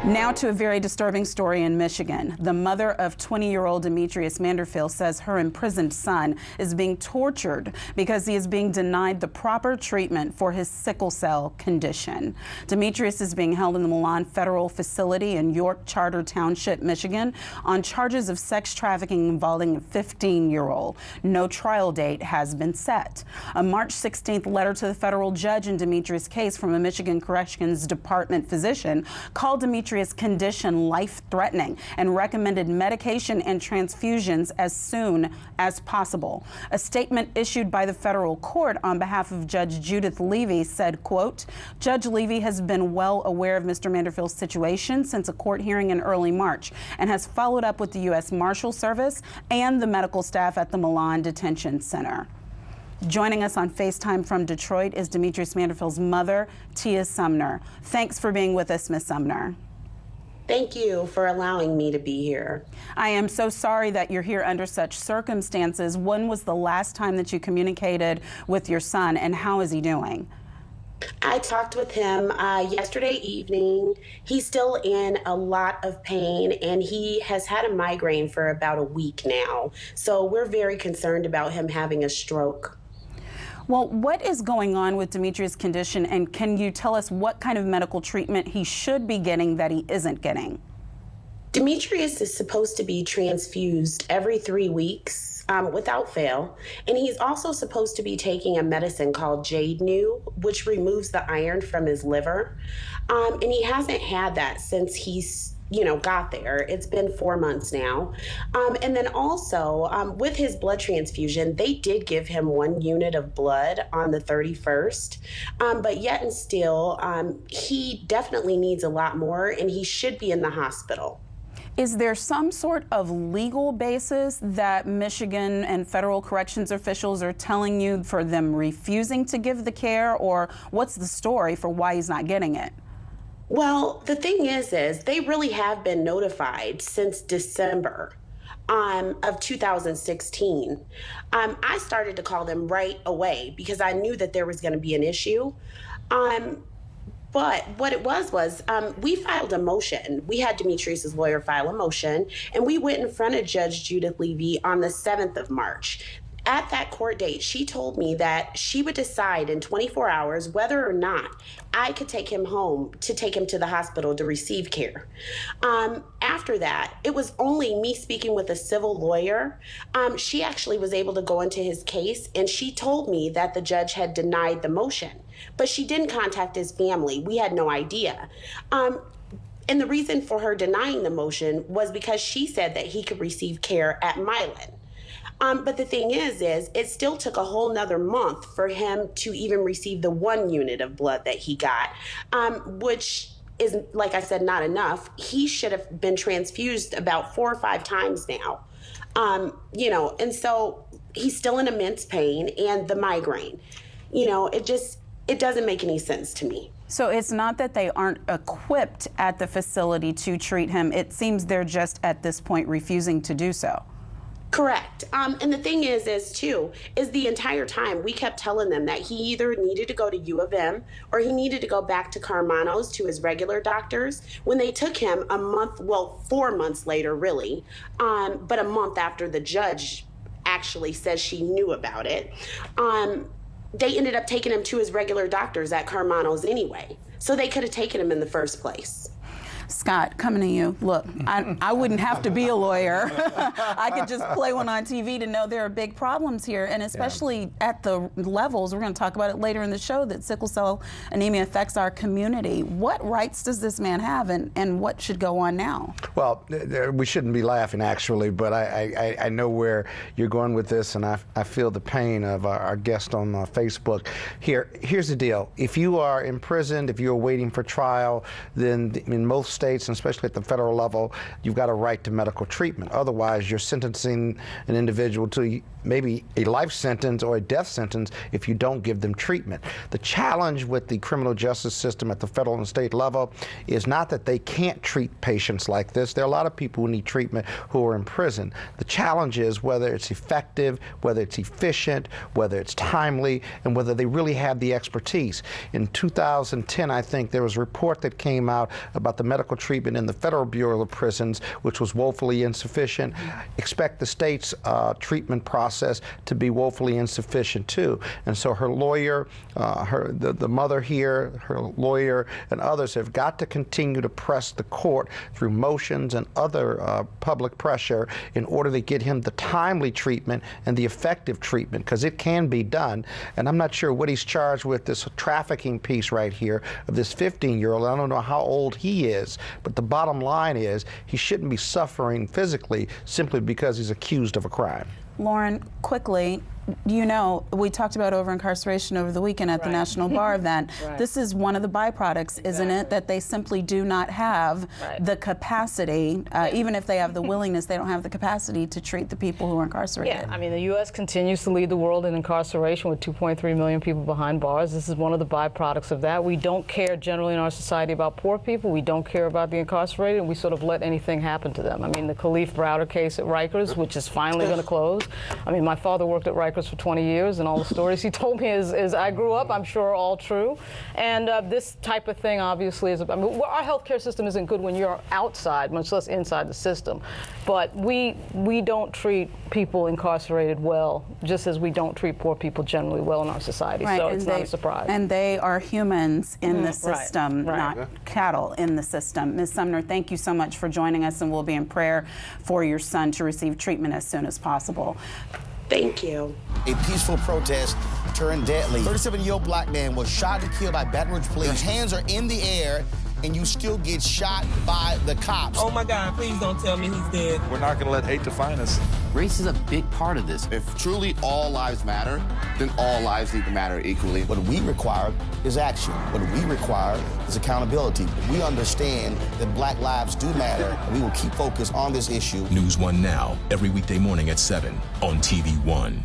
Now to a very disturbing story in Michigan. The mother of 20-year-old Demetrius Manderfield says her imprisoned son is being tortured because he is being denied the proper treatment for his sickle cell condition. Demetrius is being held in the Milan Federal Facility in York Charter Township, Michigan, on charges of sex trafficking involving a 15-year-old. No trial date has been set. A March 16th letter to the federal judge in Demetrius' case from a Michigan Corrections Department physician called Demetrius' condition life-threatening and recommended medication and transfusions as soon as possible. A statement issued by the federal court on behalf of Judge Judith Levy said, quote, Judge Levy has been well aware of Mr. Manderfield's situation since a court hearing in early March and has followed up with the U.S. Marshal Service and the medical staff at the Milan Detention Center. Joining us on FaceTime from Detroit is Demetrius Manderfield's mother, Tia Sumner. Thanks for being with us, Ms. Sumner. Thank you for allowing me to be here. I am so sorry that you're here under such circumstances. When was the last time that you communicated with your son, and how is he doing? I talked with him yesterday evening. He's still in a lot of pain, and he has had a migraine for about a week now. So we're very concerned about him having a stroke. Well, what is going on with Demetrius' condition, and can you tell us what kind of medical treatment he should be getting that he isn't getting? Demetrius is supposed to be transfused every 3 weeks without fail, and he's also supposed to be taking a medicine called Jade-Nu, which removes the iron from his liver, and he hasn't had that since he's got there. It's been 4 months now. And then also with his blood transfusion, they did give him 1 unit of blood on the 31st. But yet and still, he definitely needs a lot more, and he should be in the hospital. Is there some sort of legal basis that Michigan and federal corrections officials are telling you for them refusing to give the care, or what's the story for why he's not getting it? Well, the thing is they really have been notified since December of 2016. I started to call them right away because I knew that there was going to be an issue. But what it was we filed a motion. We had Demetrius' lawyer file a motion, and we went in front of Judge Judith Levy on the 7th of March. At that court date, she told me that she would decide in 24 hours whether or not I could take him home to take him to the hospital to receive care. After that, it was only me speaking with a civil lawyer. She actually was able to go into his case, and she told me that the judge had denied the motion, but she didn't contact his family. We had no idea. And the reason for her denying the motion was because she said that he could receive care at Milan. But the thing is it still took a whole nother month for him to even receive the 1 unit of blood that he got, which is, like I said, not enough. He should have been transfused about 4 or 5 times now, and so he's still in immense pain, and the migraine, it doesn't make any sense to me. So it's not that they aren't equipped at the facility to treat him. It seems they're just at this point refusing to do so. Correct. And the thing is the entire time we kept telling them that he either needed to go to U of M or he needed to go back to Carmano's to his regular doctors. When they took him 4 months later, really, but a month after the judge actually says she knew about it, they ended up taking him to his regular doctors at Carmano's anyway. So they could have taken him in the first place. Scott, coming to you. Look, I wouldn't have to be a lawyer. I could just play one on TV to know there are big problems here, and especially at the levels, we're going to talk about it later in the show, that sickle cell anemia affects our community. What rights does this man have, and what should go on now? Well, we shouldn't be laughing, actually, but I know where you're going with this, and I feel the pain of our guest on Facebook. Here's the deal. If you are imprisoned, if you're waiting for trial, then in most states, and especially at the federal level, you've got a right to medical treatment. Otherwise, you're sentencing an individual to maybe a life sentence or a death sentence if you don't give them treatment. The challenge with the criminal justice system at the federal and state level is not that they can't treat patients like this. There are a lot of people who need treatment who are in prison. The challenge is whether it's effective, whether it's efficient, whether it's timely, and whether they really have the expertise. In 2010, I think there was a report that came out about the medical medical treatment in the Federal Bureau of Prisons, which was woefully insufficient. Expect the state's treatment process to be woefully insufficient too. And so her lawyer, the mother here, her lawyer, and others have got to continue to press the court through motions and other public pressure in order to get him the timely treatment and the effective treatment, because it can be done. And I'm not sure what he's charged with, this trafficking piece right here of this 15-year-old. I don't know how old he is, but the bottom line is he shouldn't be suffering physically simply because he's accused of a crime. Lauren, quickly, you know, we talked about over-incarceration over the weekend at the National Bar event. This is one of the byproducts, isn't it, that they simply do not have the capacity, even if they have the willingness, they don't have the capacity to treat the people who are incarcerated. Yeah, I mean, the U.S. continues to lead the world in incarceration with 2.3 million people behind bars. This is one of the byproducts of that. We don't care generally in our society about poor people. We don't care about the incarcerated, and we sort of let anything happen to them. I mean, the Khalif Browder case at Rikers, which is finally going to close. I mean, my father worked at Rikers for 20 years, and all the stories he told me as I grew up, I'm sure, are all true. And this type of thing obviously is, I mean, our healthcare system isn't good when you're outside, much less inside the system. But we don't treat people incarcerated well, just as we don't treat poor people generally well in our society. So it's not a surprise. And they are humans in the system, not cattle in the system. Ms. Sumner, thank you so much for joining us, and we'll be in prayer for your son to receive treatment as soon as possible. Thank you. A peaceful protest turned deadly. 37-year-old black man was shot and killed by Baton Rouge police. His hands are in the air, and you still get shot by the cops. Oh my God, please don't tell me he's dead. We're not going to let hate define us. Race is a big part of this. If truly all lives matter, then all lives need to matter equally. What we require is action. What we require is accountability. We understand that black lives do matter, and we will keep focused on this issue. NewsOne Now, every weekday morning at 7 on TV1.